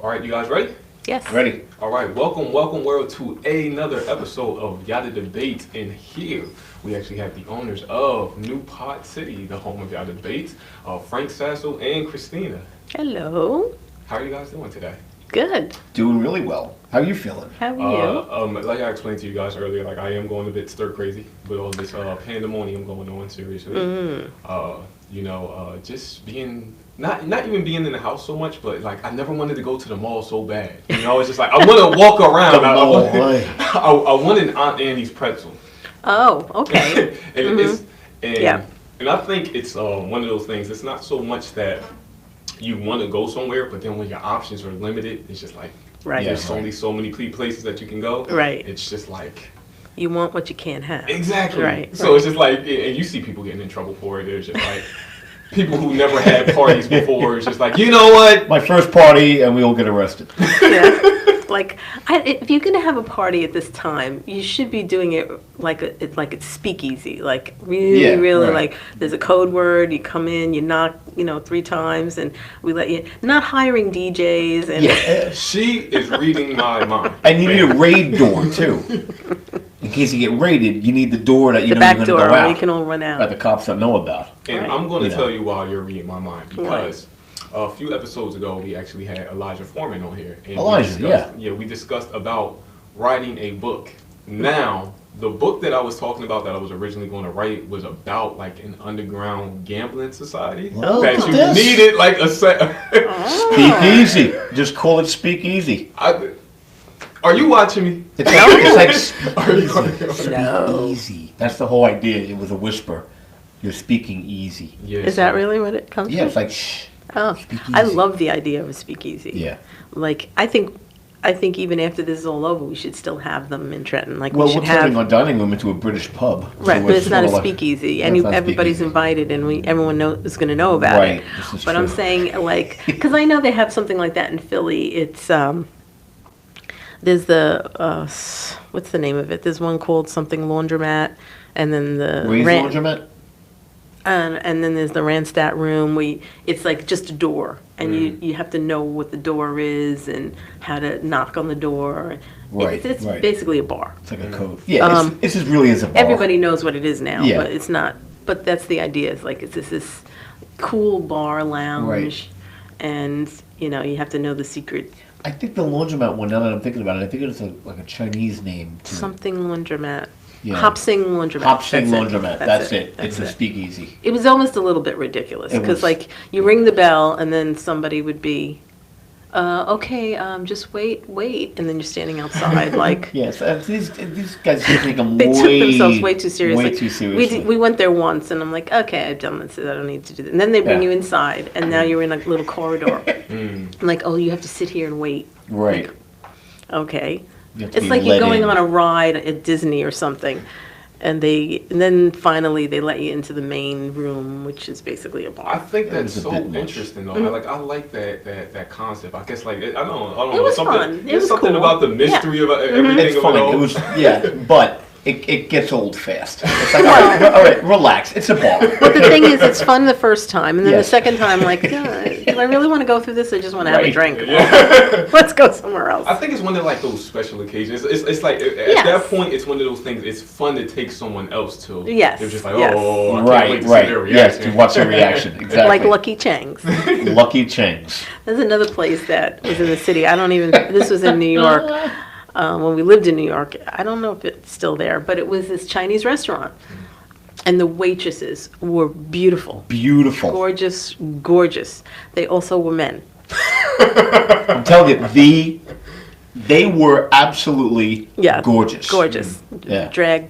All right, you guys ready? Yes. Ready? All right, welcome world to another episode of Yatta Debates. And here we actually have the owners of New Pot City, the home of Yatta Debates, Frank Sasso and Christina. Hello. How are you guys doing today? Good. Doing really well. How are you feeling? How are you? Like I explained to you guys earlier, like I am going a bit stir crazy with all this pandemonium going on. Seriously, just being not even being in the house so much, but like I never wanted to go to the mall so bad. You know, it's just like I want to walk around. I want an Aunt Annie's pretzel. Oh, okay. And I think it's one of those things. It's not so much that you want to go somewhere, but then when your options are limited, it's just like there's only so many places that you can go. Right. It's just like you want what you can't have. Exactly. Right. So it's just like, and you see people getting in trouble for it. It's just like people who never had parties before. It's just like, you know what? My first party, and we all get arrested. Yeah. Like, if you're gonna have a party at this time, you should be doing it like it's speakeasy. Like really, like there's a code word. You come in, you knock, 3 times, and we let you. Not hiring DJs and. She is reading my mind. And you need a raid door too. In case you get raided, you need the door that the you're back going to go door out. where you can all run out. That the cops don't know about. And I'm going to tell you while you're reading my mind because. A few episodes ago, we actually had Elijah Foreman on here. And we discussed about writing a book. Now, the book that I was talking about that I was originally going to write was about like an underground gambling society that you needed like a set. Speakeasy. Just call it speakeasy. Are you watching me? It's like No. easy. That's the whole idea. It was a whisper. You're speaking easy. Is that really what it comes from? Yeah, it's like shh. Oh, speakeasy. I love the idea of a speakeasy. Yeah. Like, I think even after this is all over, we should still have them in Trenton. Like, Well, we should we're have turning our dining room into a British pub. Right, So but it's not a sort of speakeasy, like, and it's not everybody's speakeasy. invited, and everyone is going to know about it. Right, this is But true. I'm saying, like, because I know they have something like that in Philly. It's there's the what's the name of it? There's one called something laundromat, and then the Laundromat? And then there's the Randstad room where it's like just a door, and you have to know what the door is and how to knock on the door. Right, It's right. basically a bar. It's like a code. Yeah, it's just really is a bar. Everybody knows what it is now, Yeah. but it's not. But that's the idea. It's like it's this cool bar lounge, Right. and you have to know the secret. I think the laundromat one, now that I'm thinking about it, I think it's like a Chinese name. Too. Something laundromat. Yeah. Hop Sing laundromat. Hop Sing That's it. laundromat. That's it. It's a speakeasy. It was almost a little bit ridiculous It because, was. like, you ring the bell and then somebody would be, okay, just wait, and then you're standing outside, like. Yes, these guys take them They took themselves way too seriously. Way too seriously. We went there once, and I'm like, okay, I've done this. I don't need to do that. And then they bring you inside, and now you're in a little corridor. I'm like, oh, you have to sit here and wait. Right. Like, okay. You have to It's be like you're let going in. on a ride at Disney or something. And then finally they let you into the main room, which is basically a I bar. think that's was a so bit much. interesting though. I like that concept. I guess like I don't know. It was something, fun. It There's was something cool. about the mystery of everything. It's of funny. it all. It was but it gets old fast. It's like all right, relax. It's a bar. But the thing is, it's fun the first time, and then Yes. the second time, like, do I really want to go through this? I just want to have a Right. drink. Yeah. Let's go somewhere else. I think it's one of like those special occasions. It's like at that point, it's one of those things. It's fun to take someone else to. Yes, They're just like, yes. oh, I can't wait to see their Yes, reaction. to watch their reaction. Exactly. Like Lucky Chang's. Lucky Chang's. There's another place that was in the city. This was in New York. When we lived in New York, I don't know if it's still there, but it was this Chinese restaurant. And the waitresses were beautiful. Beautiful. Gorgeous. They also were men. I'm telling you, they were absolutely gorgeous. Gorgeous. Yeah. Drag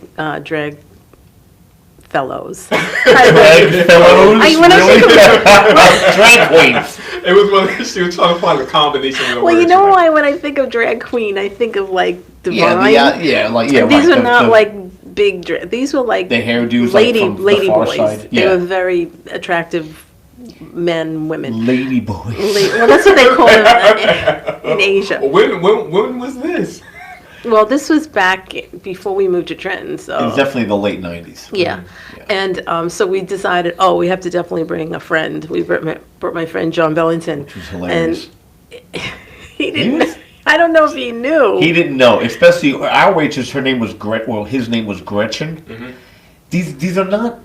fellows. Drag fellows? When I Really? think Drag queens. It was when she was trying to find a combination of the Well, words. you know why when I think of drag queen, I think of like Divine. These right. were not like big drag. These were like the hairdos, lady like from the far boys. side. They Yeah. were very attractive men, women. Lady boys. Well, that's what they call them in Asia. When was this? Well, this was back before we moved to Trenton, so It was definitely the late 90s. yeah. And so we decided, we have to definitely bring a friend. We brought my friend John Bellington. Which was hilarious. And He didn't. I don't know if he knew. He didn't know. Especially our waitress. Her name was his name was Gretchen. Mm-hmm. These are not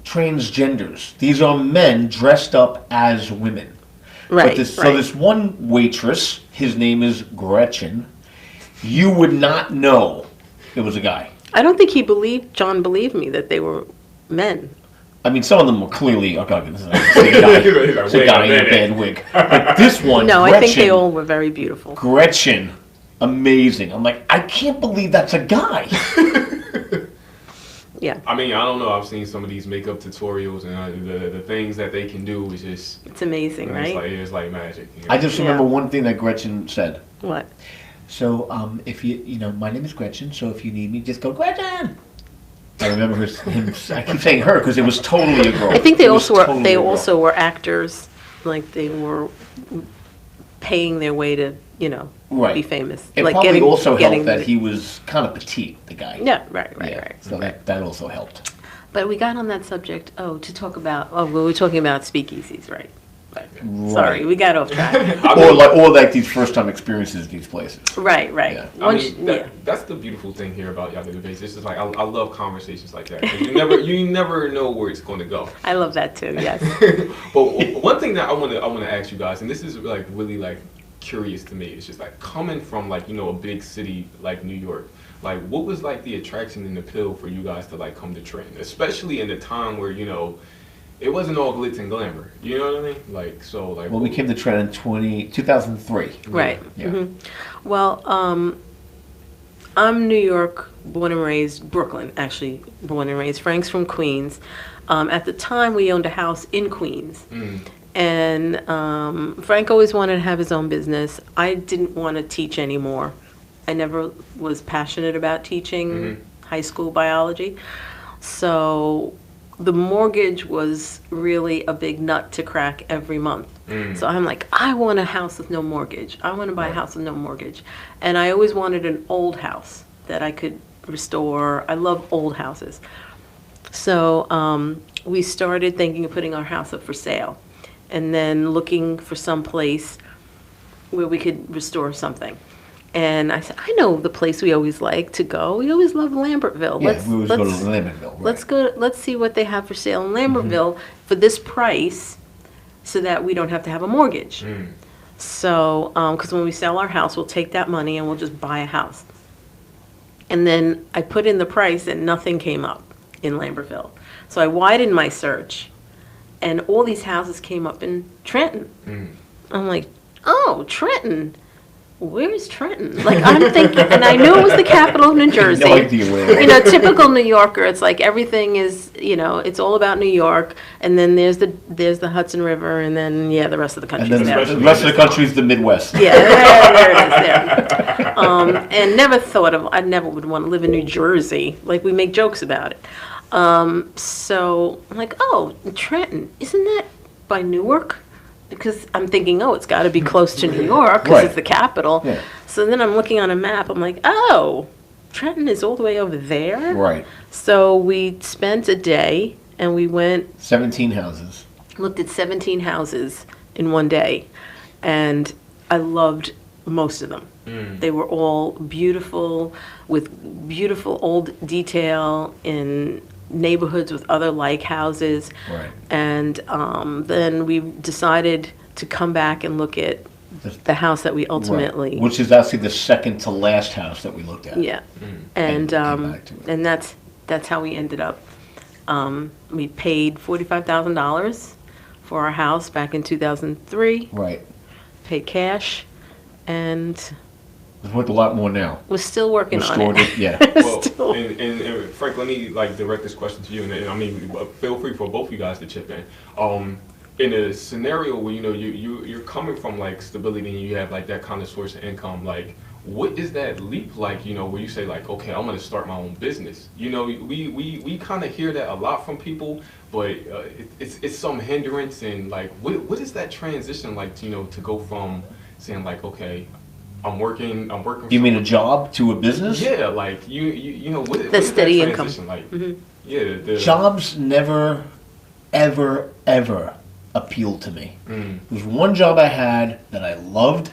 transgenders. These are men dressed up as women. Right. So this one waitress, his name is Gretchen. You would not know it was a guy. I don't think John believed me that they were men. I mean, some of them were clearly, this is a guy in a bad wig. But this one, no, Gretchen, I think they all were very beautiful. Gretchen, amazing. I'm like, I can't believe that's a guy. Yeah. I mean, I don't know. I've seen some of these makeup tutorials, and the things that they can do is just... It's amazing, right? It's like magic. You know? I just remember one thing that Gretchen said. What? So, if my name is Gretchen, so if you need me, just go, Gretchen! I remember him. I keep saying her because it was totally a girl. I think they also were actors, like they were paying their way to, be famous. It like probably also helped that he was kind of petite, the guy. Yeah, right. So that also helped. But we got on that subject, to talk about, we were talking about speakeasies, right? Sorry, we got off track. or like these first time experiences, these places. Right. Yeah. That's the beautiful thing here about Yatta Debates. It's just like I love conversations like that. You never know where it's going to go. I love that too. Yes. But one thing that I want to ask you guys, and this is like really like curious to me. It's just like coming from like a big city like New York. Like, what was like the attraction and appeal for you guys to like come to Trenton, especially in the time where it wasn't all glitz and glamour. You know what I mean? Well, we came to Trenton in 2003. Right. Yeah. Mm-hmm. Well, I'm New York, born and raised, Brooklyn, actually, born and raised. Frank's from Queens. At the time, we owned a house in Queens. Mm. And Frank always wanted to have his own business. I didn't want to teach anymore. I never was passionate about teaching high school biology. So the mortgage was really a big nut to crack every month. So I'm like, I want a house with no mortgage. I want to buy a house with no mortgage. And I always wanted an old house that I could restore. I love old houses. So we started thinking of putting our house up for sale and then looking for some place where we could restore something. And I said, I know the place we always like to go. We always love Lambertville. We always go to Lambertville. Right. Let's see what they have for sale in Lambertville for this price, so that we don't have to have a mortgage. So, because when we sell our house, we'll take that money and we'll just buy a house. And then I put in the price, and nothing came up in Lambertville. So I widened my search, and all these houses came up in Trenton. I'm like, oh, Trenton. Where's Trenton? Like, I'm thinking, and I knew it was the capital of New Jersey. No idea where. Typical New Yorker. It's like everything is, it's all about New York, and then there's the Hudson River, and then the rest of the country. And then the rest of the country is the Midwest. Yeah, there it is. There. And I never would want to live in New Jersey. Like, we make jokes about it. So I'm like, oh, Trenton, isn't that by Newark? Because I'm thinking, it's got to be close to New York because it's the capital. Yeah. So then I'm looking on a map. I'm like, oh, Trenton is all the way over there? Right. So we spent a day, and we went... 17 houses. Looked at 17 houses in one day. And I loved most of them. They were all beautiful, with beautiful old detail in neighborhoods with other like houses. Right. And then we decided to come back and look at the house that we ultimately... Right. Which is actually the second to last house that we looked at. Yeah. And that's how we ended up. We paid $45,000 for our house back in 2003. Right. Paid cash, and... It's worth a lot more now. We're still working Restored on it. Yeah. Well, and Frank, let me direct this question to you, and I mean, feel free for both you guys to chip in. In a scenario where you're coming from like stability and you have like that kind of source of income, like what is that leap like? Where you say like, okay, I'm going to start my own business. We kind of hear that a lot from people, but it's some hindrance, and like what is that transition like? To go from saying like, okay, I'm working. You mean a job to a business? Yeah, like what The is steady that income. transition like? Yeah, jobs never, ever appealed to me. There was one job I had that I loved,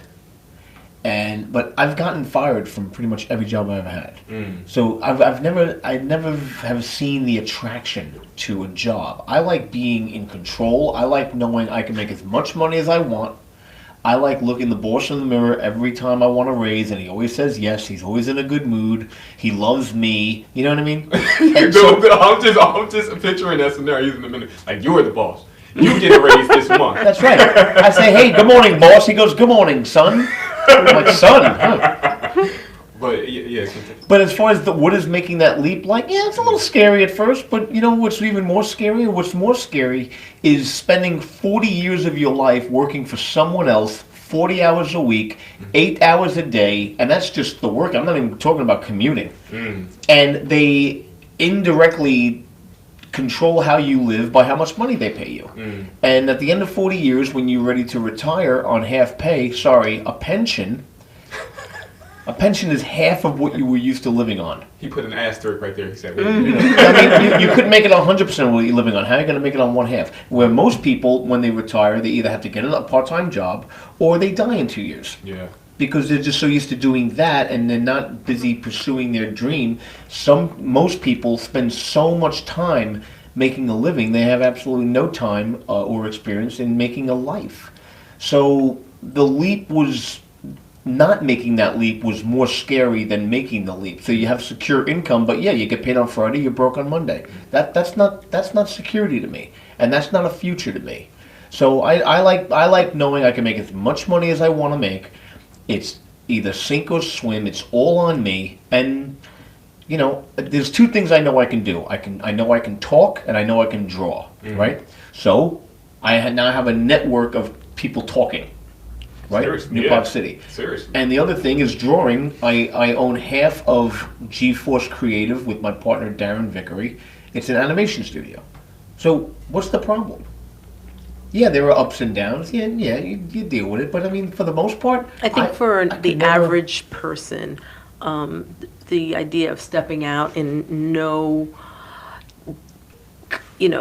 But I've gotten fired from pretty much every job I've ever had. So I never have seen the attraction to a job. I like being in control. I like knowing I can make as much money as I want. I like looking the boss in the mirror every time I want to raise, and he always says yes. He's always in a good mood. He loves me. You know what I mean? I'm just picturing that scenario in a minute. Like, you're the boss. You get a raise this month. That's right. I say, hey, good morning, boss. He goes, good morning, son. I'm like, son, huh? But yeah. But as far as what is making that leap, like, yeah, it's a little scary at first, but you know what's even more scary? What's more scary is spending 40 years of your life working for someone else, 40 hours a week, 8 hours a day, and that's just the work. I'm not even talking about commuting. And they indirectly control how you live by how much money they pay you. And at the end of 40 years, when you're ready to retire on half pay, a pension... A pension is half of what you were used to living on. He put an asterisk right there. He said, I mean, you couldn't make it 100% of what you're living on. How are you going to make it on one half? Where most people, when they retire, they either have to get a part-time job or they die in 2 years. Yeah. Because they're just so used to doing that and they're not busy pursuing their dream. Most people spend so much time making a living, they have absolutely no time or experience in making a life. So the leap was... Not making that leap was more scary than making the leap. So you have secure income, but yeah, you get paid on Friday, you're broke on Monday. That's not security to me, and that's not a future to me. So I like knowing I can make as much money as I want to make. It's either sink or swim. It's all on me. And you know, there's two things I know I can do. I know I can talk, and I know I can draw. Right. So I now have a network of people talking. Right? Seriously, New Park City. Seriously. And the other thing is drawing. I own half of G-Force Creative with my partner Darren Vickery. It's an animation studio. So what's the problem? Yeah, there are ups and downs. Yeah, you deal with it. But I mean, for the most part, I think for the average person, the idea of stepping out and no,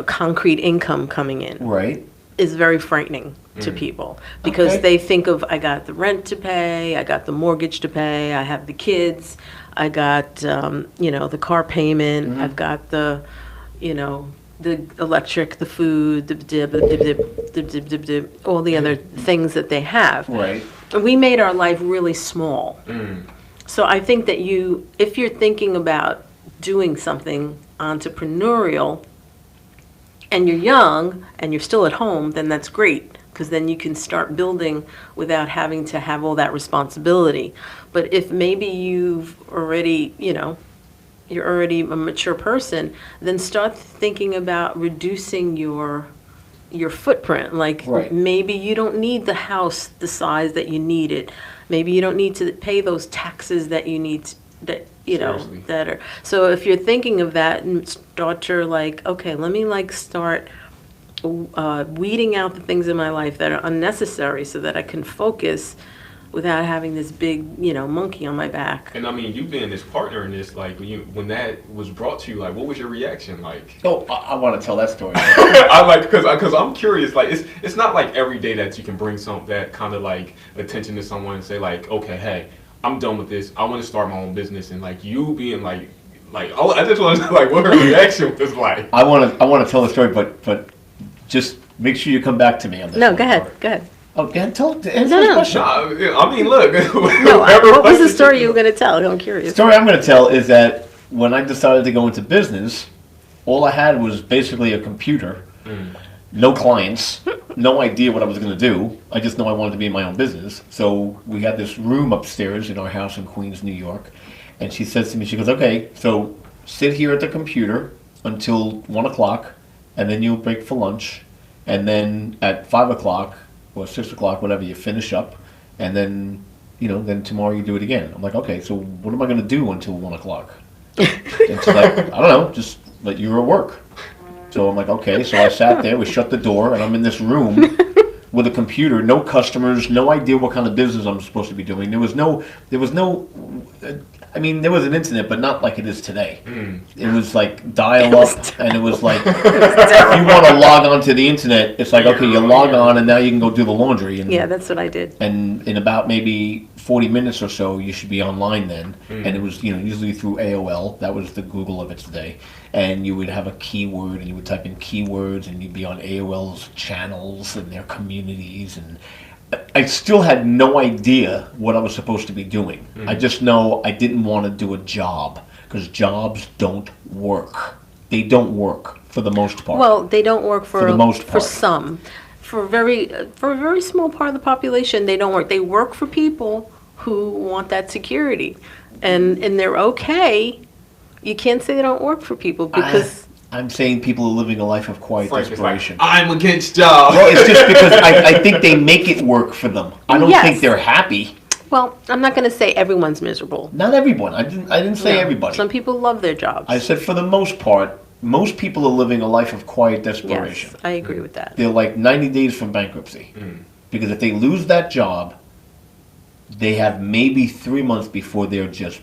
concrete income coming in, right, is very frightening to people, because they think of, I got the rent to pay, I got the mortgage to pay, I have the kids, I got the car payment, I've got the electric, the food, all the other things that they have. Right. And we made our life really small. So I think that if you're thinking about doing something entrepreneurial and you're young and you're still at home, then that's great, because then you can start building without having to have all that responsibility. But if maybe you're already a mature person, then start thinking about reducing your footprint. Like, maybe you don't need the house the size that you need it. Maybe you don't need to pay those taxes that you need that are. So if you're thinking of that, and start to okay, let me start weeding out the things in my life that are unnecessary so that I can focus without having this big, monkey on my back. And I mean, you being this partner in this, when that was brought to you, what was your reaction like? Oh, I want to tell that story. because I'm curious. It's not like every day that you can bring that kind of attention to someone and say okay, hey, I'm done with this. I want to start my own business, and you being I just want to know what her reaction was like. I want to tell the story, but just make sure you come back to me on this. No, go ahead. Oh, go ahead, answer the question. I mean, look. What was the story you were going to tell? I'm curious. The story I'm going to tell is that when I decided to go into business, all I had was basically a computer, no clients, no idea what I was going to do. I just know I wanted to be in my own business. So we had this room upstairs in our house in Queens, New York, and she says to me, she goes, okay, so sit here at the computer until 1 o'clock, and then you'll break for lunch, and then at 5 o'clock or 6 o'clock, whatever, you finish up, and then then tomorrow you do it again. I'm like, okay, so what am I going to do until 1 o'clock? And she's like, I don't know, just let you at work. So I'm like, okay. So I sat there, we shut the door, and I'm in this room with a computer, no customers, no idea what kind of business I'm supposed to be doing. There was no I mean, there was an internet, but not like it is today. It was like dial-up, and it was like, if you want to log on to the internet, it's like, okay, you log on, and now you can go do the laundry. And, yeah, that's what I did. And in about maybe 40 minutes or so, you should be online then. And it was, usually through AOL. That was the Google of its day. And you would have a keyword, and you would type in keywords, and you'd be on AOL's channels and their communities, and I still had no idea what I was supposed to be doing. I just know I didn't want to do a job, because jobs don't work. They don't work for the most part. Well, they don't work for the most part. For some. For a very small part of the population, they don't work. They work for people who want that security. And they're okay. You can't say they don't work for people, because I'm saying people are living a life of quiet desperation. Like, I'm against jobs. Well, it's just because I think they make it work for them. I don't think they're happy. Well, I'm not going to say everyone's miserable. Not everyone. I didn't say everybody. Some people love their jobs. I said for the most part, most people are living a life of quiet desperation. Yes, I agree with that. They're like 90 days from bankruptcy. Because if they lose that job, they have maybe 3 months before they're just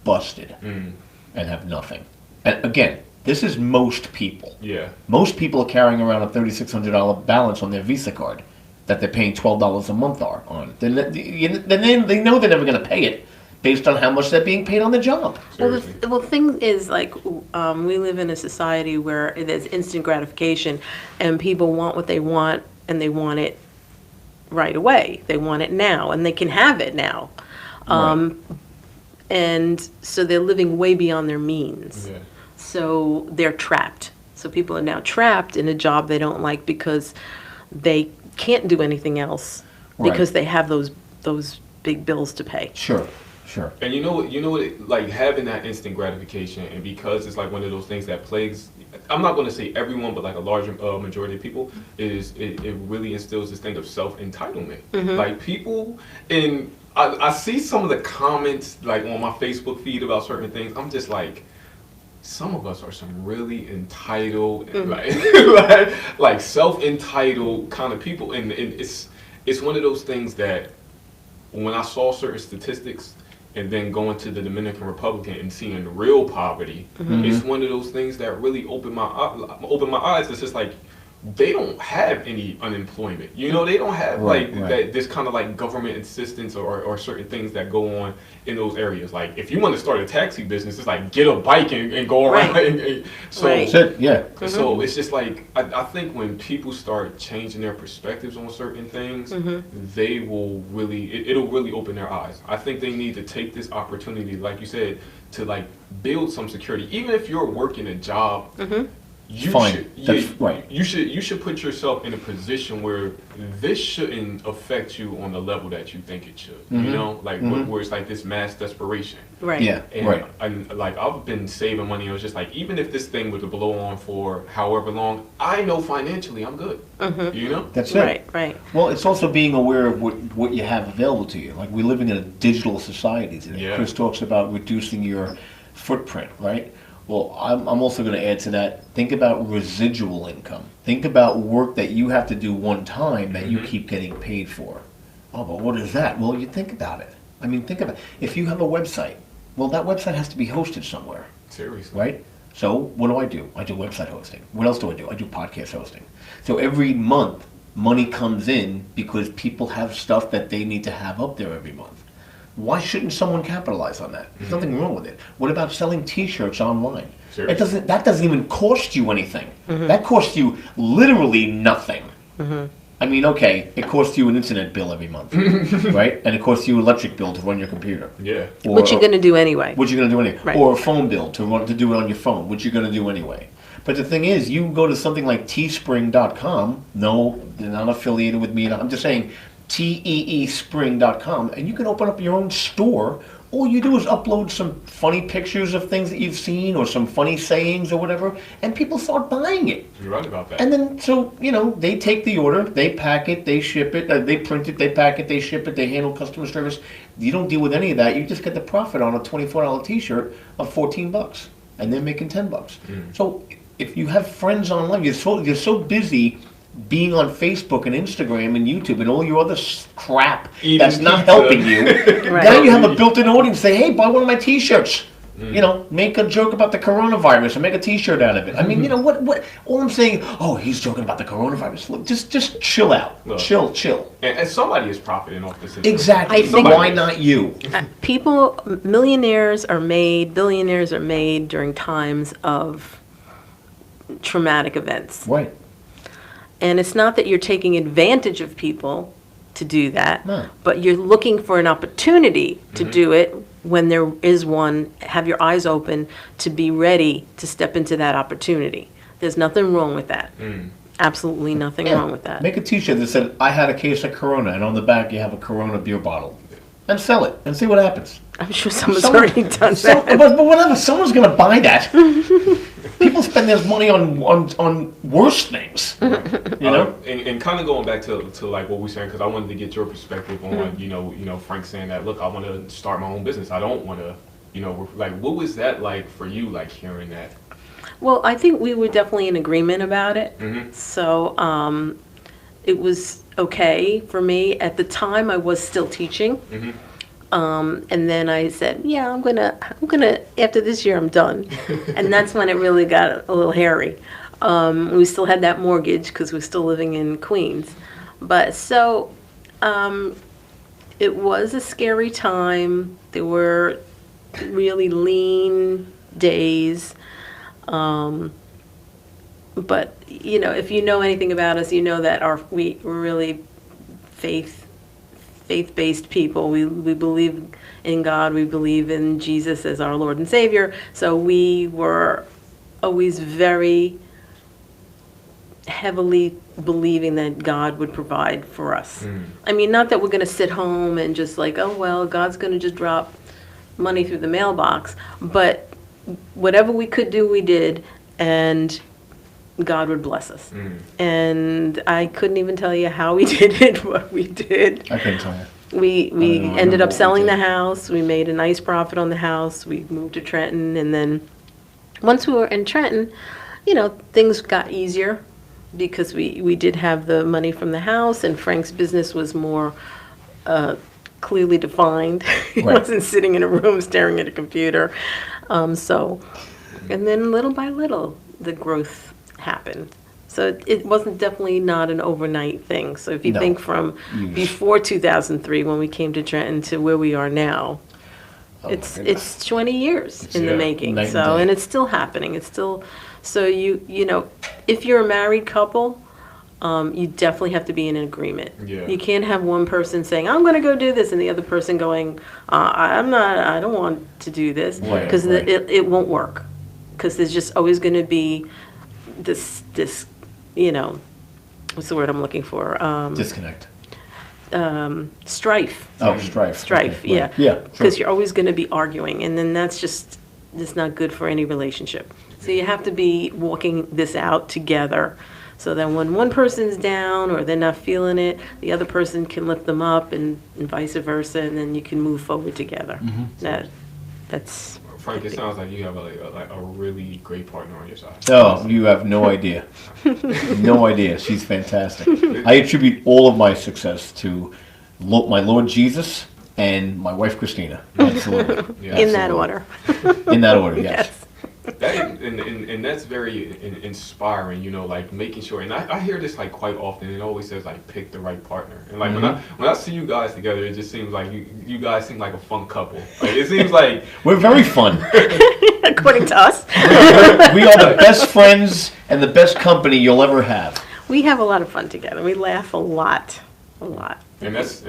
busted and have nothing. And again, this is most people. Yeah. Most people are carrying around a $3,600 balance on their Visa card that they're paying $12 a month on. Then they know they're never going to pay it based on how much they're being paid on the job. Well, the thing is, like, we live in a society where there's instant gratification, and people want what they want, and they want it right away. They want it now, and they can have it now. Right. And so they're living way beyond their means. Yeah. So they're trapped. So people are now trapped in a job they don't like because they can't do anything else because they have those big bills to pay. Sure. And you know what, like having that instant gratification, and because it's like one of those things that plagues, I'm not going to say everyone, but like a large majority of people, is it really instills this thing of self-entitlement. Like people, and I see some of the comments like on my Facebook feed about certain things, I'm just like, some of us are some really entitled, like self-entitled kind of people, and it's one of those things that when I saw certain statistics, and then going to the Dominican Republic and seeing real poverty, it's one of those things that really opened my eyes. It's just like, they don't have any unemployment. They don't have that this kind of like government assistance or certain things that go on in those areas. Like if you want to start a taxi business, it's like get a bike and go around. So it's just like I think when people start changing their perspectives on certain things, they will it'll really open their eyes. I think they need to take this opportunity, like you said, to like build some security. Even if you're working a job, you should put yourself in a position where this shouldn't affect you on the level that you think it should. Where it's like this mass desperation. Right. Yeah. And like I've been saving money. I was just like, even if this thing were to blow on for however long, I know financially I'm good. That's it. Right. Well, it's also being aware of what you have available to you. Like we're living in a digital society today. Yeah. Chris talks about reducing your footprint, right? Well, I'm also going to add to that, think about residual income. Think about work that you have to do one time that you keep getting paid for. Oh, but what is that? Well, you think about it. I mean, think about it. If you have a website, well, that website has to be hosted somewhere. Seriously. Right? So what do? I do website hosting. What else do? I do podcast hosting. So every month, money comes in because people have stuff that they need to have up there every month. Why shouldn't someone capitalize on that? There's nothing wrong with it. What about selling T-shirts online? Seriously. That doesn't even cost you anything. That costs you literally nothing. I mean, okay, it costs you an internet bill every month, right? And it costs you an electric bill to run your computer. Yeah. What you're going to do anyway. Right. Or a phone bill to do it on your phone, which you're going to do anyway. But the thing is, you can go to something like teespring.com. No, they're not affiliated with me. I'm just saying teespring.com, and you can open up your own store. All you do is upload some funny pictures of things that you've seen or some funny sayings or whatever, and people start buying it. You're right about that. And then, so, they take the order, they pack it, they ship it, they print it, they pack it, they ship it, they handle customer service. You don't deal with any of that. You just get the profit on a $24 T-shirt of $14, and they're making $10. So if you have friends online, you're so busy being on Facebook and Instagram and YouTube and all your other crap Eating that's not pizza. helping you. Right. Now you have a built-in audience. Say, hey, buy one of my T-shirts. You know, make a joke about the coronavirus and make a T-shirt out of it. I mean, you know, what? All I'm saying, oh, he's joking about the coronavirus. Look, just chill out. Look. Chill. And somebody is profiting off this. Information. Exactly. I think- Why not you? Billionaires are made during times of traumatic events. Right. And it's not that you're taking advantage of people to do that, No. but you're looking for an opportunity to do it when there is one. Have your eyes open to be ready to step into that opportunity. There's nothing wrong with that. Absolutely nothing wrong with that. Make a T-shirt that said, I had a case of Corona, and on the back you have a Corona beer bottle. And sell it, and see what happens. I'm sure someone's already done that. But whatever, someone's going to buy that. People spend their money on worse things. You know? And kind of going back to like what we're saying, because I wanted to get your perspective on, you know, Frank saying that, look, I want to start my own business. I don't want to, you know, like, what was that like for you, like hearing that? Well, I think we were definitely in agreement about it. So it was okay for me. At the time, I was still teaching. And then I said, yeah, I'm gonna, after this year, I'm done. And that's when it really got a little hairy. We still had that mortgage because we're still living in Queens. But so it was a scary time. There were really lean days. But, you know, if you know anything about us, you know that we're really faith-based people. We believe in God. We believe in Jesus as our Lord and Savior. So we were always very heavily believing that God would provide for us. I mean, not that we're going to sit home and just like, oh, well, God's going to just drop money through the mailbox. But whatever we could do, we did. And God would bless us. And I couldn't even tell you how we did it, what we did. I couldn't tell you. We ended up selling the house. We made a nice profit on the house. We moved to Trenton. And then once we were in Trenton, you know, things got easier because we did have the money from the house, and Frank's business was more clearly defined. He wasn't sitting in a room staring at a computer. And then little by little, the growth happened. So it wasn't definitely not an overnight thing. So if you think from before 2003 when we came to Trenton to where we are now, it's 20 years in the making. So and it's still happening. It's still so you know, if you're a married couple, you definitely have to be in an agreement. You can't have one person saying, I'm going to go do this, and the other person going, I don't want to do this, because it won't work. Because there's just always going to be this, you know, what's the word I'm looking for? Disconnect. Strife. Oh, strife. Strife, Okay, yeah. Yeah. Because you're always going to be arguing, and then that's not good for any relationship. So you have to be walking this out together. So then when one person's down or they're not feeling it, the other person can lift them up, and vice versa, and then you can move forward together. That's Frank, it sounds like you have a really great partner on your side. Oh, you have no idea. No idea. She's fantastic. I attribute all of my success to my Lord Jesus and my wife Christina. Absolutely. in that order. In that order, yes. And that's very inspiring, you know, like making sure, and I hear this like quite often. It always says like pick the right partner, and like when I see you guys together, it just seems like you guys seem like a fun couple. Like it seems like we're very fun. According to us, we are the best friends and the best company you'll ever have. We have a lot of fun together. We laugh a lot. And that's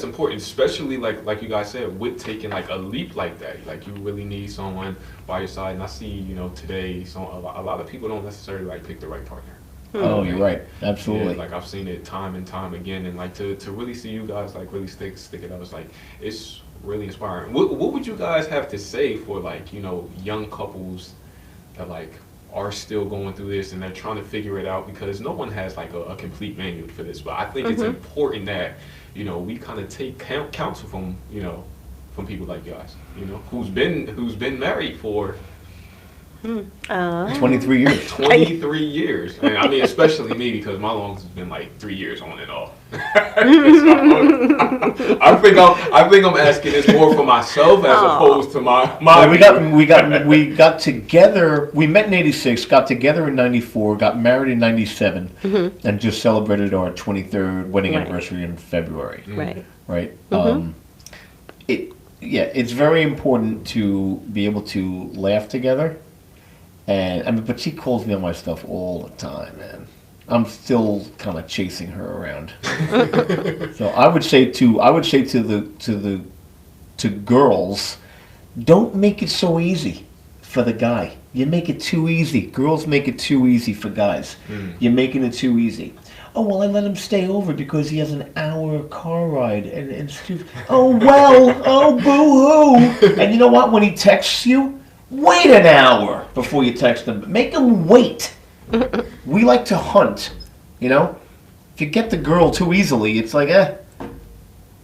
important, especially like you guys said, with taking like a leap like that. Like you really need someone by your side. And I see, you know, today a lot of people don't necessarily like pick the right partner. Oh, you're right. Absolutely. Yeah, like I've seen it time and time again, and like to really see you guys like really stick it out. It's like it's really inspiring. What would you guys have to say for like, you know, young couples that like are still going through this and they're trying to figure it out, because no one has like a complete manual for this, but I think it's important that, you know, we kind of take counsel from, you know, from people like you guys, you know, who's been married for 23 years. 23 years. And I mean, especially me, because my longest has been like 3 years on and off. So, I think I'm asking this more for myself as opposed to my. Well, we got together. We met in '86, got together in '94, got married in '97, and just celebrated our 23rd wedding anniversary in February. Right. It's very important to be able to laugh together. And I mean, but she calls me on my stuff all the time, man. I'm still kind of chasing her around. So I would say to girls, don't make it so easy for the guy. You make it too easy. Girls make it too easy for guys. You're making it too easy. Oh, well, I let him stay over because he has an hour car ride. And oh, well, oh, boo-hoo. And you know what? When he texts you, wait an hour before you text him. Make him wait. We like to hunt, you know? If you get the girl too easily, it's like,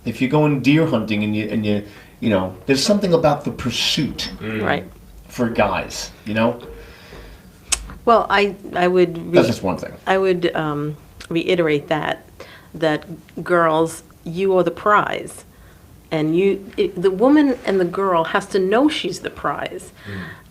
If you're going deer hunting and you know, there's something about the pursuit. Right. For guys, you know? Well, I would... That's just one thing. I would reiterate that girls, you are the prize. And the woman and the girl has to know she's the prize.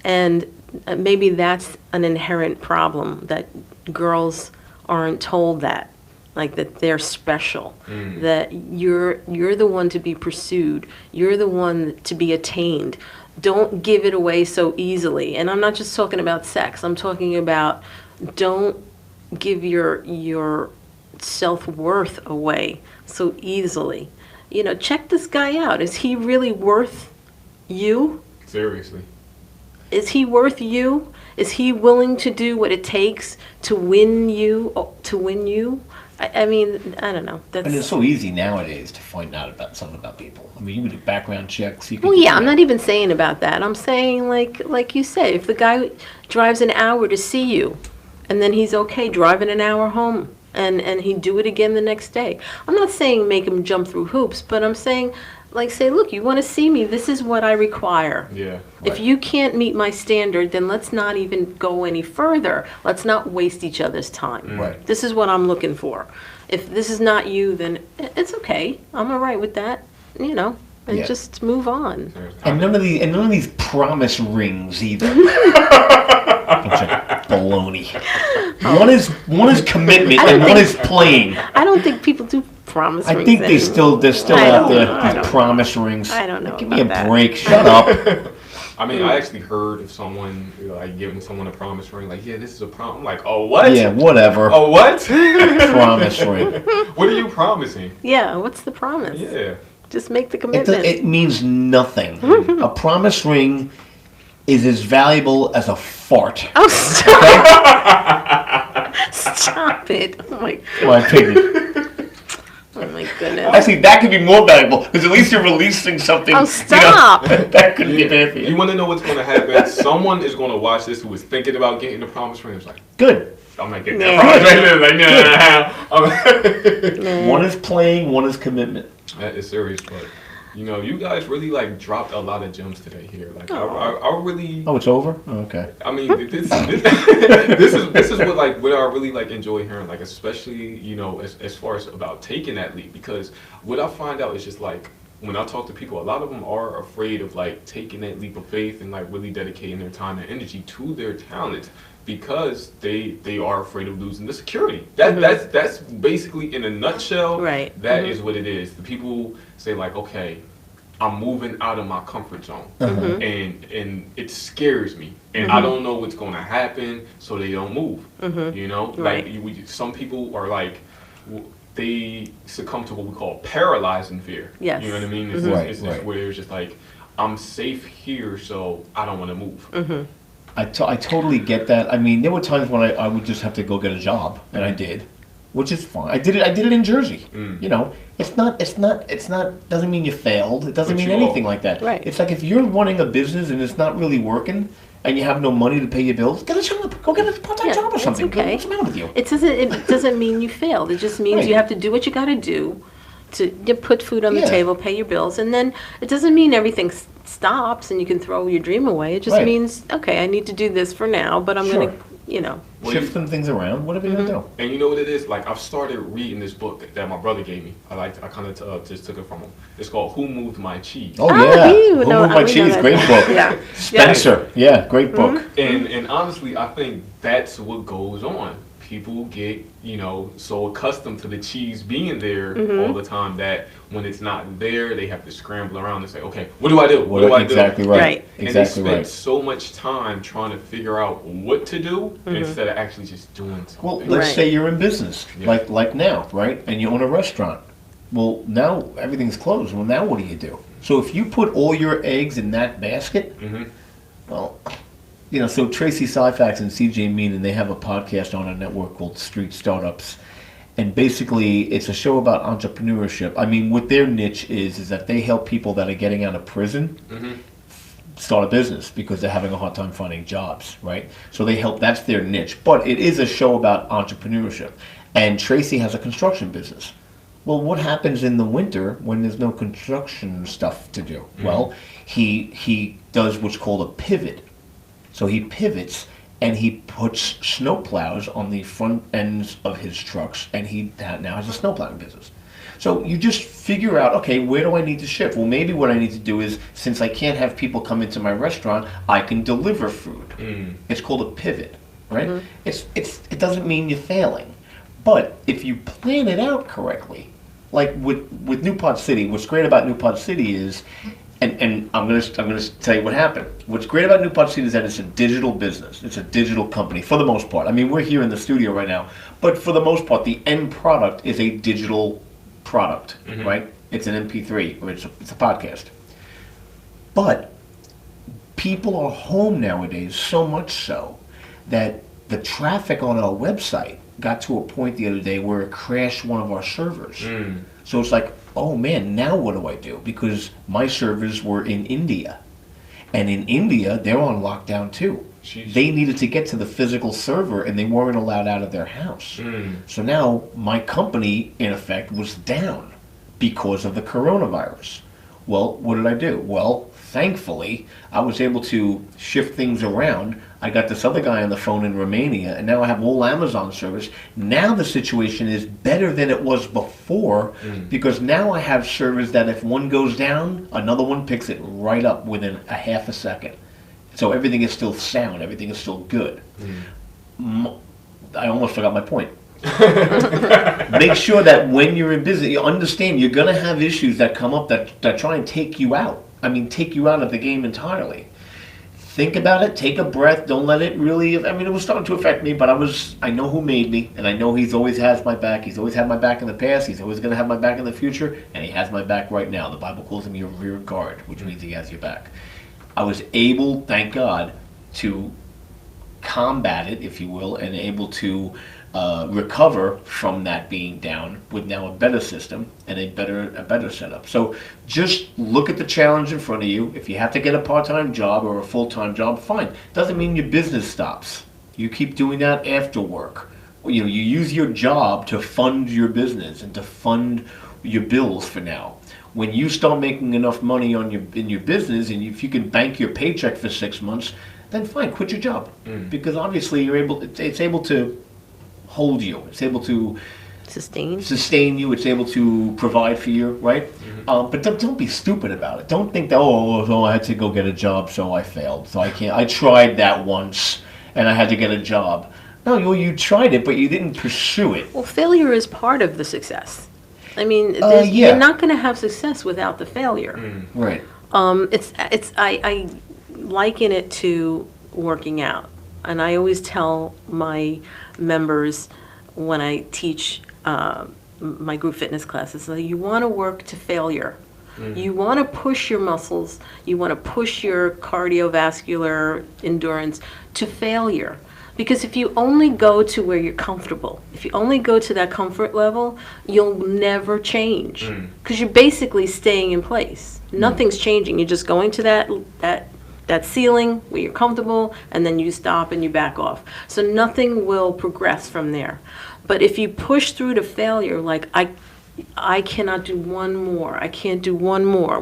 And maybe that's an inherent problem, that girls aren't told that. Like that they're special, that you're the one to be pursued, you're the one to be attained. Don't give it away so easily. And I'm not just talking about sex. I'm talking about don't give your self-worth away so easily. You know, check this guy out. Is he really worth you? Seriously. Is he worth you? Is he willing to do what it takes to win you? I mean, I don't know. And it's so easy nowadays to find out about something about people. I mean, you can do background checks. Well, yeah, I'm not even saying about that. I'm saying, like you said, if the guy drives an hour to see you, and then he's okay driving an hour home, and he'd do it again the next day. I'm not saying make him jump through hoops, but I'm saying, say, look, you want to see me, this is what I require. Yeah. Right. If you can't meet my standard, then let's not even go any further. Let's not waste each other's time. Right. This is what I'm looking for. If this is not you, then it's okay. I'm all right with that, you know, and just move on. And none of these promise rings either. Baloney. One is commitment and one is playing. I don't think people do promise rings. I think they're still out there, these promise rings. I don't know. Give me a break. Shut up. I mean, I actually heard of someone giving someone a promise ring, like, yeah, this is a promise. I'm like, oh, what? Yeah, whatever. Oh, what? Promise ring. What are you promising? Yeah, what's the promise? Yeah. Just make the commitment. It means nothing. A promise ring is as valuable as a fart. Oh, stop. Okay? Stop it. Oh, my God. My opinion. Oh, my goodness. Actually, that could be more valuable, because at least you're releasing something. Oh, stop. You know, that could be bad for you. You want to know what's going to happen? Someone is going to watch this who is thinking about getting the promise ring. It's like, good. I'm not getting that promise ring. Like, One is playing, one is commitment. That is serious, but you know, you guys really dropped a lot of gems today here. Like, I really. Oh, it's over? Oh, okay. I mean, this is what I really enjoy hearing. Like, especially as far as about taking that leap, because what I find out is just when I talk to people, a lot of them are afraid of taking that leap of faith and really dedicating their time and energy to their talent, because they are afraid of losing the security. That's basically, in a nutshell, right. That is what it is. The people say okay, I'm moving out of my comfort zone, and it scares me, and I don't know what's going to happen, so they don't move. You know, right. Some people are they succumb to what we call paralyzing fear. Yes. You know what I mean? It's just where it's just I'm safe here, so I don't want to move. I totally get that. I mean, there were times when I would just have to go get a job, and I did, which is fine. I did it in Jersey. You know, it's not doesn't mean you failed. It doesn't mean anything like that. Right. It's like if you're running a business and it's not really working, and you have no money to pay your bills, get a job. Go get a part-time job or something. Okay. What's the matter with you? It doesn't mean you failed. It just means you have to do what you got to do to put food on the table, pay your bills, and then it doesn't mean everything stops and you can throw your dream away. It just means, okay, I need to do this for now, but I'm going to, shift some things around. Whatever you going to do. And you know what it is? Like, I've started reading this book that my brother gave me. I kind of just took it from him. It's called Who Moved My Cheese? Oh, yeah. Who Moved My Cheese? Great book. Yeah. Spencer. Yeah, great book. And honestly, I think that's what goes on. People get, so accustomed to the cheese being there all the time that when it's not there, they have to scramble around and say, okay, what do I do? What do I do? Exactly right. And they spend so much time trying to figure out what to do instead of actually just doing something. Well, let's say you're in business, like now, right? And you own a restaurant. Well, now everything's closed. Well, now what do? So if you put all your eggs in that basket, well... so Tracy Syfax and CJ Meenan, they have a podcast on a network called Street Startups. And basically, it's a show about entrepreneurship. I mean, what their niche is that they help people that are getting out of prison start a business because they're having a hard time finding jobs, right? So they help, that's their niche. But it is a show about entrepreneurship. And Tracy has a construction business. Well, what happens in the winter when there's no construction stuff to do? Well, he does what's called a pivot. So he pivots and he puts snowplows on the front ends of his trucks, and he now has a snowplowing business. So you just figure out, okay, where do I need to shift? Well, maybe what I need to do is, since I can't have people come into my restaurant, I can deliver food. It's called a pivot, right? It doesn't mean you're failing, but if you plan it out correctly, like with New Pod City, what's great about New Pod City is. And I'm gonna tell you what happened. What's great about New Pod City is that it's a digital business. It's a digital company for the most part. I mean, we're here in the studio right now, but for the most part, the end product is a digital product, right? It's an MP3 or it's a podcast. But people are home nowadays, so much so that the traffic on our website got to a point the other day where it crashed one of our servers. So it's like, oh man, now what do I do? Because my servers were in India. And in India, they're on lockdown too. Jeez. They needed to get to the physical server and they weren't allowed out of their house. So now my company, in effect, was down because of the coronavirus. Well, what did I do? Well, thankfully, I was able to shift things around. I got this other guy on the phone in Romania, and now I have all Amazon service. Now the situation is better than it was before because now I have servers that if one goes down, another one picks it right up within a half a second. So everything is still sound, everything is still good. I almost forgot my point. Make sure that when you're in business, you understand you're going to have issues that come up that try and take you out. I mean, take you out of the game entirely. Think about it, take a breath, don't let it really, I mean, it was starting to affect me, but I know who made me, and I know he's always has my back. He's always had my back in the past, he's always going to have my back in the future, and he has my back right now. The Bible calls him your rear guard, which means he has your back. I was able, thank God, to combat it, if you will, and able to recover from that being down with now a better system and a better setup. So just look at the challenge in front of you. If you have to get a part-time job or a full-time job, fine. Doesn't mean your business stops. You keep doing that after work. You use your job to fund your business and to fund your bills for now. When you start making enough money in your business, and if you can bank your paycheck for 6 months, then fine, quit your job. Because obviously it's able to hold you. It's able to sustain you. It's able to provide for you, right? But don't be stupid about it. Don't think that, I had to go get a job, so I failed. So I can't. I tried that once, and I had to get a job. No, you tried it, but you didn't pursue it. Well, failure is part of the success. I mean, you're not going to have success without the failure. Right. I liken it to working out. And I always tell my members when I teach my group fitness classes, that you want to work to failure. You want to push your muscles, you want to push your cardiovascular endurance to failure. Because if you only go to where you're comfortable, if you only go to that comfort level, you'll never change. Because you're basically staying in place. Nothing's changing. You're just going to that ceiling where you're comfortable, and then you stop and you back off. So nothing will progress from there. But if you push through to failure, like I cannot do one more. I can't do one more,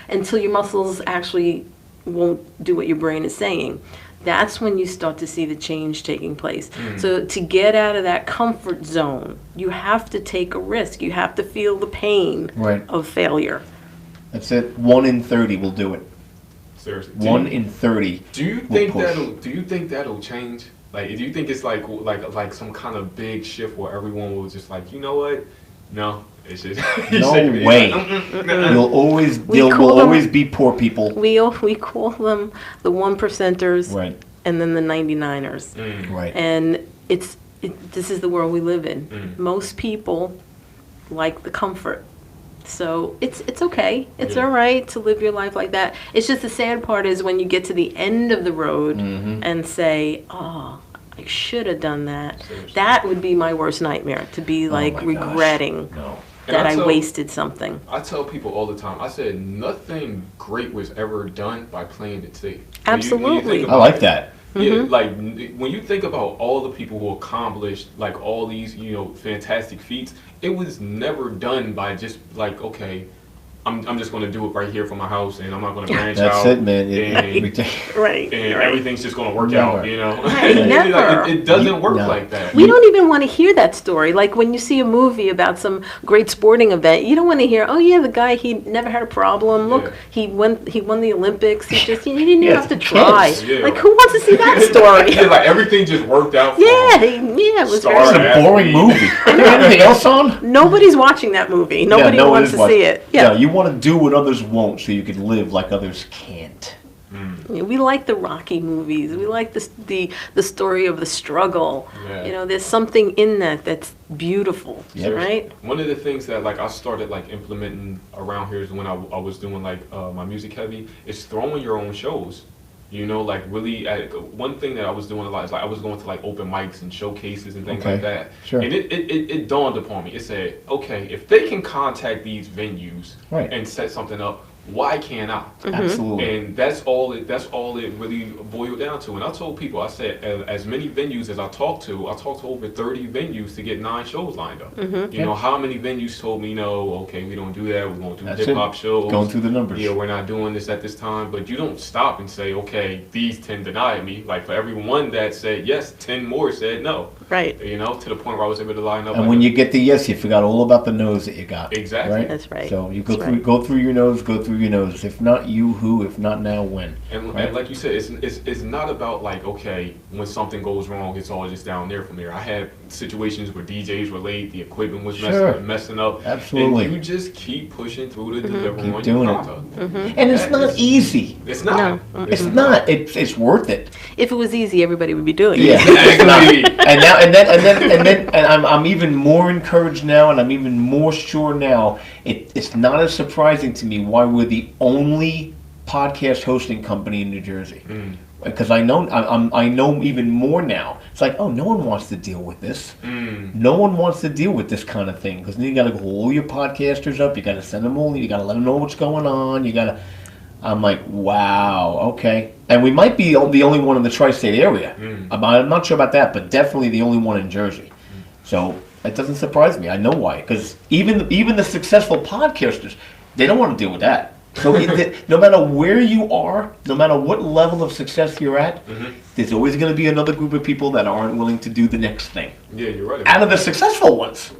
until your muscles actually won't do what your brain is saying. That's when you start to see the change taking place. So to get out of that comfort zone, you have to take a risk. You have to feel the pain of failure. That's it. 1 in 30 will do it. Seriously. 1 in 30. Do you think that'll change? Like, do you think it's like some kind of big shift where everyone will just like, you know what? No, it's just no way. You'll always there will always be poor people. We call them the 1%ers, and then the 99ers. Right. And this is the world we live in. Most people like the comfort. So it's okay. It's all right to live your life like that. It's just the sad part is when you get to the end of the road and say, oh, I should have done that. Seriously. That would be my worst nightmare, to be like regretting that I wasted something. I tell people all the time, I said nothing great was ever done by playing it safe. Absolutely. I like that. Yeah, like when you think about all the people who accomplished like all these, fantastic feats, it was never done by just like, okay, I'm just going to do it right here from my house, and I'm not going to branch out. That's it, man. And everything's just going to work out, Never. Like, it doesn't work like that. We don't even want to hear that story. Like when you see a movie about some great sporting event, you don't want to hear, oh yeah, the guy, he never had a problem. Look, he won the Olympics. He didn't even have to try. Like who wants to see that story? Like everything just worked out for him. It was a boring movie. Anything else on? Nobody's watching that movie. Nobody wants to see it. Yeah, you want to do what others won't so you can live like others can't. We like the Rocky movies. We like the story of the struggle. There's something in that's beautiful, right? One of the things that like I started like implementing around here is when I was doing like my music heavy, is throwing your own shows. Like really, one thing that I was doing a lot is like I was going to like open mics and showcases and things like that. Sure. And it dawned upon me. It said, okay, if they can contact these venues and set something up, why can't I? Absolutely. And that's all it really boiled down to. And I told people, I said, as many venues as I talked to over 30 venues to get 9 shows lined up. How many venues told me, no, okay, we don't do that. We're going to do hip-hop shows. Going through the numbers. Yeah, we're not doing this at this time. But you don't stop and say, okay, these 10 denied me. Like for every one that said yes, 10 more said no. Right. To the point where I was able to line up. And when you get the yes, you forgot all about the no's that you got. Exactly. Right? That's right. So you go through your no's, go through your no's. If not you, who? If not now, when? And like you said, it's not about like, okay, when something goes wrong, it's all just down there from here. I had situations where DJs were late, the equipment was messing up. Absolutely. And you just keep pushing through to deliver on your product. And it's not easy. It's not. No. It's not. It's worth it. If it was easy, everybody would be doing it. Yeah, and I'm even more encouraged now, and I'm even more sure now. It's not as surprising to me why we're the only podcast hosting company in New Jersey. Because I know even more now. It's like, oh, no one wants to deal with this. No one wants to deal with this kind of thing, because then you got to call all your podcasters up. You got to send them all. You got to let them know what's going on. I'm like, wow, okay. And we might be the only one in the tri-state area. I'm not sure about that, but definitely the only one in Jersey. So it doesn't surprise me. I know why. Because even the successful podcasters, they don't want to deal with that. So no matter where you are, no matter what level of success you're at, there's always going to be another group of people that aren't willing to do the next thing. Yeah, you're right. Out of the successful ones.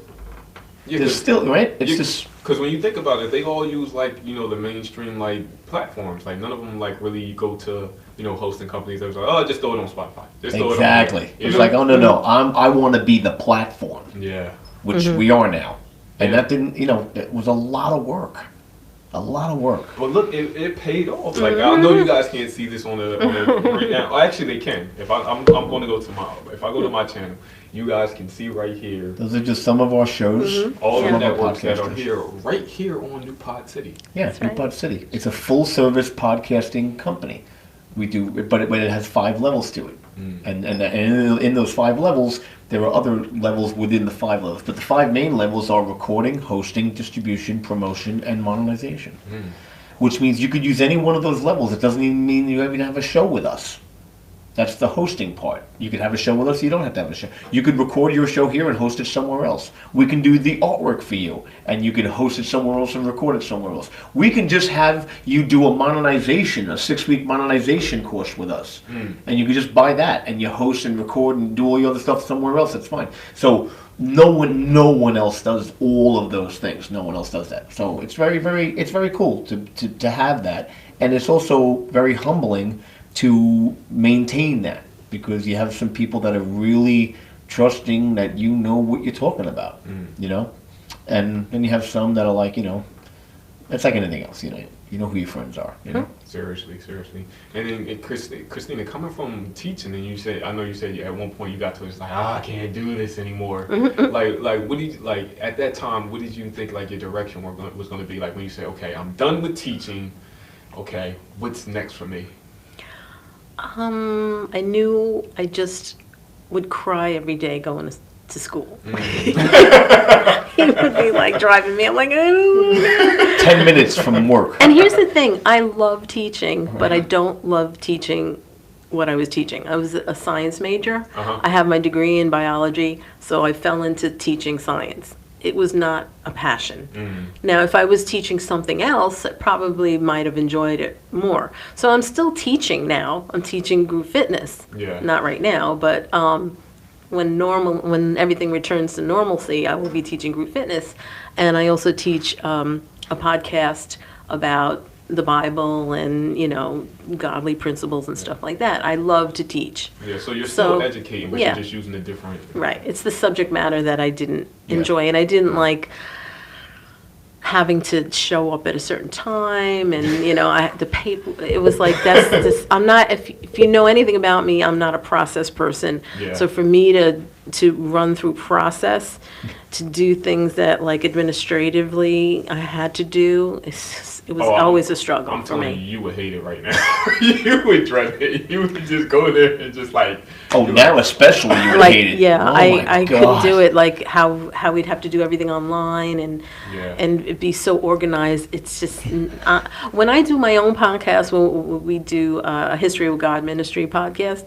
Yeah, there's still, right? It's just... Because when you think about it, they all use like, the mainstream like platforms. Like none of them like really go to, hosting companies that was like, oh, just throw it on Spotify. Exactly. It's like, oh, no, I want to be the platform. Yeah. Which we are now. And that didn't, it was a lot of work. A lot of work. But look, it paid off. Like I know you guys can't see this on the right now. Oh, actually, they can. If I'm going to go tomorrow. If I go to my channel, you guys can see right here. Those are just some of our shows. All the networks that are here, right here on New Pod City. Yeah, New Pod City. It's a full-service podcasting company. We do, but it has 5 levels to it. And in those 5 levels, there are other levels within the 5 levels. But the 5 main levels are recording, hosting, distribution, promotion, and monetization. Which means you could use any one of those levels. It doesn't even mean you even have a show with us. That's the hosting part. You could have a show with us, you don't have to have a show. You could record your show here and host it somewhere else. We can do the artwork for you, and you can host it somewhere else and record it somewhere else. We can just have you do a 6-week monetization course with us. And you can just buy that, and you host and record and do all your other stuff somewhere else, that's fine. So no one else does all of those things. No one else does that. So it's very cool to have that. And it's also very humbling to maintain that, because you have some people that are really trusting that you know what you're talking about, you know? And then you have some that are like, you know, it's like anything else, you know who your friends are, you know? Seriously. And then Christina, coming from teaching, and I know you said at one point you got to, it's like, I can't do this anymore. like what did you, like, at that time, what did you think, like, your direction was going to be? Like, when you say, okay, I'm done with teaching, okay, what's next for me? I knew I just would cry every day going to school. He would be like driving me. I'm like, oh. 10 minutes from work. And here's the thing: I love teaching, but I don't love teaching what I was teaching. I was a science major. I have my degree in biology, so I fell into teaching science. It was not a passion. Now, if I was teaching something else, I probably might have enjoyed it more. So I'm still teaching now. I'm teaching group fitness. Yeah. Not right now, but when everything returns to normalcy, I will be teaching group fitness. And I also teach a podcast about the Bible and, you know, godly principles and stuff like that. I love to teach. Yeah, so you're still educating, but you're just using a different... Right. It's the subject matter that I didn't enjoy, and I didn't like having to show up at a certain time, and, you know, I had to pay. It was like, I'm not, if you know anything about me, I'm not a process person. Yeah. So for me to run through process, to do things that, like, administratively I had to do, it was always a struggle for me. I'm telling you would hate it right now. You would dread it. You would just go there and just like... Oh, now especially you would hate it. Yeah, oh I couldn't do it, like how we'd have to do everything online and it'd be so organized. It's just... when I do my own podcast, when we do a History of God Ministry podcast,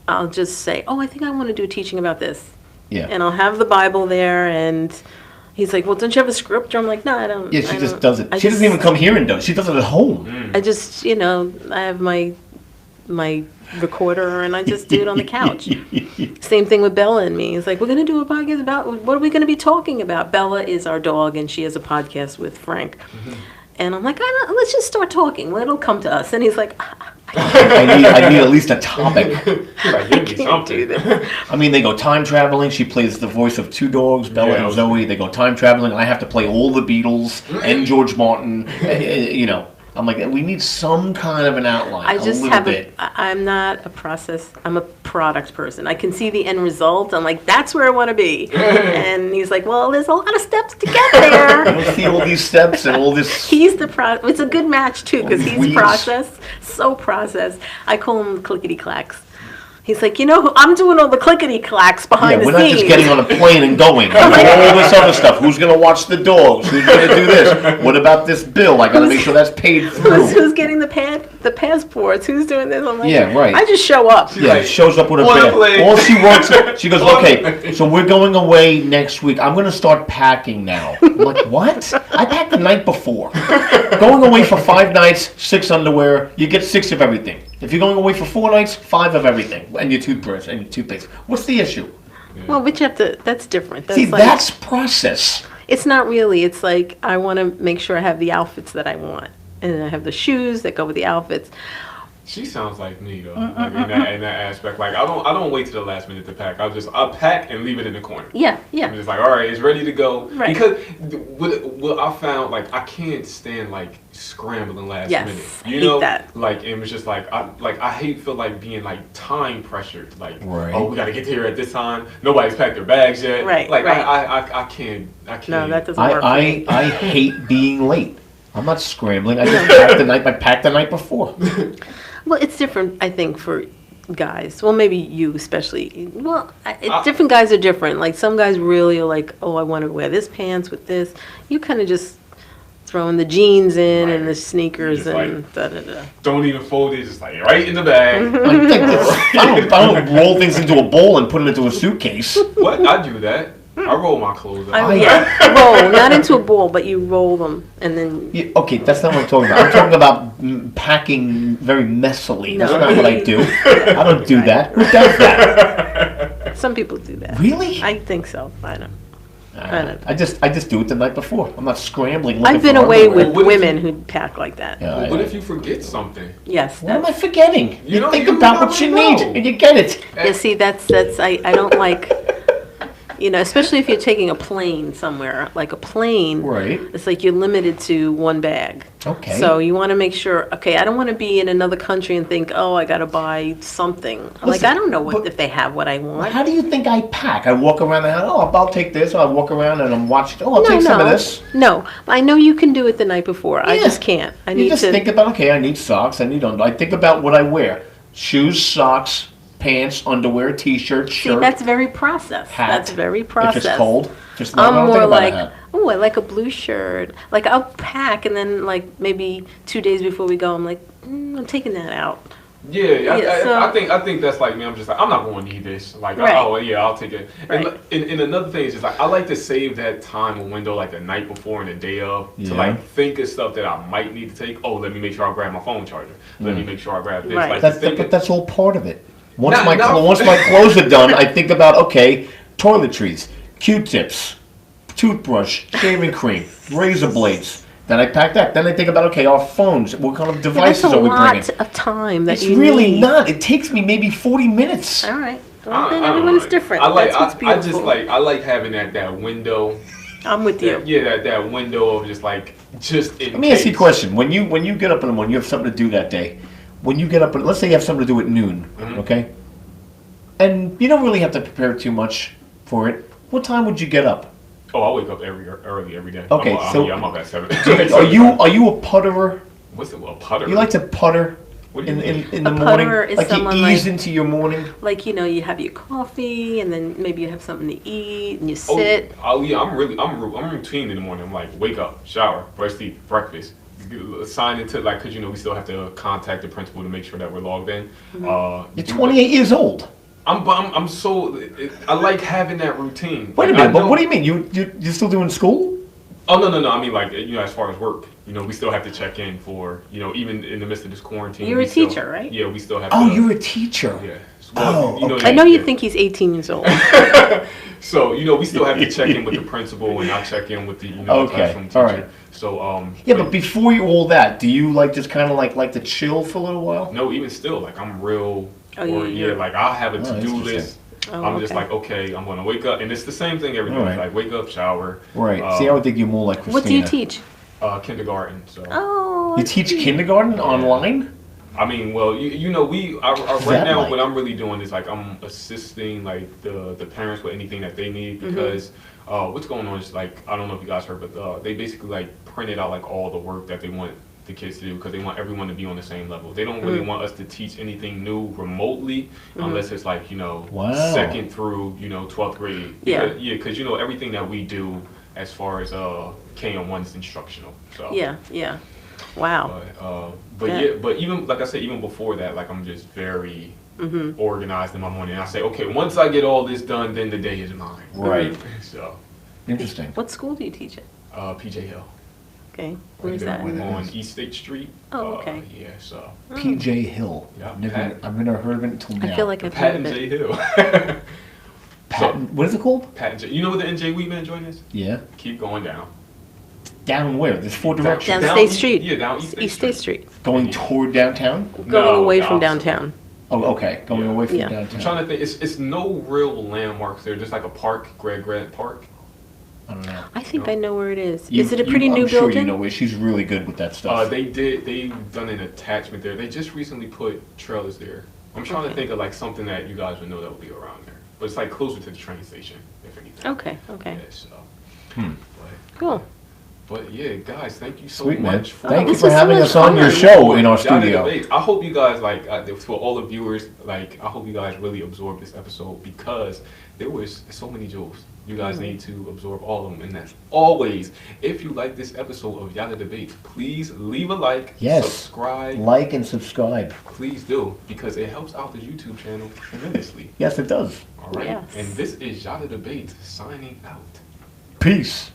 I'll just say, I think I want to do teaching about this. Yeah. And I'll have the Bible there, and he's like, well, don't you have a script? I'm like, no, I don't. Yeah, she just does it. She doesn't even come here and do it. She does it at home. I just, you know, I have my recorder, and I just do it on the couch. Same thing with Bella and me. It's like, we're going to do a podcast about, what are we going to be talking about? Bella is our dog, and she has a podcast with Frank. And I'm like, let's just start talking. Well, it'll come to us. And he's like, I need at least a topic. I can't do this. I mean, they go time traveling. She plays the voice of two dogs, Bella and Zoe. They go time traveling. I have to play all the Beatles and George Martin. You know, I'm like, we need some kind of an outline. I just I'm not a process. I'm a product person. I can see the end result. I'm like, that's where I want to be. And he's like, well, there's a lot of steps to get there. I don't see all these steps and all this. He's the It's a good match too, because he's process. So process. I call him clickety clacks. He's like, you know, I'm doing all the clickety-clacks behind the scenes. Yeah, we're not just getting on a plane and going. All this other stuff. Who's going to watch the dogs? Who's going to do this? What about this bill? I got to make sure that's paid through. Who's getting the passports? Who's doing this? I'm like, yeah, right. I just show up. Yeah, shows up with a bag. All she wants, she goes, okay, so we're going away next week. I'm going to start packing now. I'm like, what? I packed the night before. Going away for 5 nights, 6 underwear, you get 6 of everything. If you're going away for 4 nights, 5 of everything. And your toothbrush and your toothpaste. What's the issue? Yeah. Well, but you have to, that's different. See, that's process. It's not really. It's like, I want to make sure I have the outfits that I want. And I have the shoes that go with the outfits. She sounds like me though, like in that aspect. Like I don't wait till the last minute to pack. I'll pack and leave it in the corner. Yeah. I'm just like, all right, it's ready to go. Right. Because what I found, like, I can't stand like scrambling last minute. You know, that. Like it was just like I feel like being like time pressured. Like, right. Oh, we got to get here at this time. Nobody's packed their bags yet. Right. Like right. I can't. No, that doesn't work for me. I hate being late. I'm not scrambling. I just pack the night before. Well, it's different, I think, for guys. Well, maybe you especially. Well, different guys are different. Like, some guys really are like, oh, I want to wear this pants with this. You kind of just throwing the jeans in and the sneakers and like, don't even fold it, just like right in the bag. I don't roll things into a bowl and put it into a suitcase. What? I do that. I roll my clothes up. Roll, not into a ball, but you roll them and then... Yeah, okay, that's not what I'm talking about. I'm talking about packing very messily. That's not what I do. I don't do that. Who does that? Some people do that. Really? I think so. I don't. I just do it the night before. I'm not scrambling. I've been away with women who pack like that. Yeah, what if you forget something? Yes. What am I forgetting? You think about what you need and you get it. Yeah, see, that's I don't like... especially if you're taking a plane somewhere, like a plane, right? It's like you're limited to one bag. Okay. So you want to make sure, I don't want to be in another country and think, I got to buy something. Listen, I don't know if they have what I want. How do you think I pack? I walk around the house, I'll take this, I'll walk around and I'm watching, I'll take some of this. No, I know you can do it the night before. Yeah. I just can't. You just think about, I need socks, I think about what I wear. Shoes, socks, pants, underwear, t-shirt, shirt. See, that's very processed. Hat. That's very processed. If it's cold. I'm more like, I like a blue shirt. Like I'll pack and then like maybe 2 days before we go, I'm like, I'm taking that out. I think that's like me. I'm just like, I'm not going to need this. Like, I'll take it. Right. And another thing is just like, I like to save that time or window like the night before and the day of to like think of stuff that I might need to take. Oh, let me make sure I grab my phone charger. Let me make sure I grab this. Right. Like, but that's all part of it. Once my clothes are done, I think about, toiletries, Q-tips, toothbrush, shaving cream, razor blades. Then I pack that. Then I think about, our phones. What kind of devices are we bringing? That's a lot of time that it's really not. It takes me maybe 40 minutes. All right. Well, then everyone's different. I like having that window. I'm with you. That window of just in Let me ask you a question. When you get up in the morning, you have something to do that day. When you get up, let's say you have something to do at noon, okay? And you don't really have to prepare too much for it. What time would you get up? Oh, I wake up early every day. Okay, I'm up at 7. Are you a putterer? What's a putterer? You like to putter in the morning? Is like you ease into your morning? Like, you have your coffee and then maybe you have something to eat and you sit. I'm routine in the morning. I'm like, wake up, shower, brush teeth, breakfast. Sign into because we still have to contact the principal to make sure that we're logged in. You're 28 years old. I'm so I like having that routine. Wait a minute, but what do you mean? You're still doing school? Oh no! I mean as far as work, we still have to check in for even in the midst of this quarantine. You're a teacher, right? Yeah, we still have. Oh, you're a teacher. Yeah. Okay. I know you think he's 18 years old. So we still have to check in with the principal, and I check in with the classroom teacher. All right. So but before all that, do you just kind of like to chill for a little while? No, even still, I'm real. Oh, like I'll have a to-do list. I'm just like, I'm going to wake up, and it's the same thing every day. Right. Like wake up, shower. Right. See, I would think you're more like Christina. What do you teach? Kindergarten. So. Oh. You teach kindergarten online? I mean, well, right now what I'm really doing is I'm assisting the parents with anything that they need because what's going on is I don't know if you guys heard, but they basically printed out all the work that they want the kids to do because they want everyone to be on the same level. They don't really want us to teach anything new remotely unless it's second through 12th grade. Because everything that we do as far as KM1 is instructional. So yeah. Wow. But even like I said, even before that, I'm just very organized in my morning. I say, once I get all this done, then the day is mine. Right. So interesting. What school do you teach at? PJ Hill. Okay. Where's that? On East State Street. Oh, okay. So. PJ Hill. Yeah. I've never heard of it until now. I feel like I've heard of it. J Hill. What is it called? Patton J. You know where the NJ Wheatman joint is? Yeah. Keep going down. Down where? There's 4 directions. Down State Street. Yeah, down East State Street. Going toward downtown? Going away from downtown. Oh, okay. Going away from downtown. I'm trying to think. It's no real landmarks there. Just like a park, Grant Park. I don't know. I think I know where it is. Is it a pretty new building? I'm sure you know where. She's really good with that stuff. They've done an attachment there. They just recently put trailers there. I'm trying to think of something that you guys would know that would be around there. But it's closer to the train station, if anything. Okay. Yeah, so. Cool. But yeah, guys, thank you so Sweet, much. Thank you for having us on your show in our studio. I hope you guys, like, for all the viewers, like, I hope you guys really absorb this episode because there was so many jewels. You guys need to absorb all of them. And that's always, if you like this episode of Yatta Debates, please leave a like, subscribe. Like and subscribe. Please do, because it helps out the YouTube channel tremendously. Yes, it does. All right. Yes. And this is Yatta Debates signing out. Peace.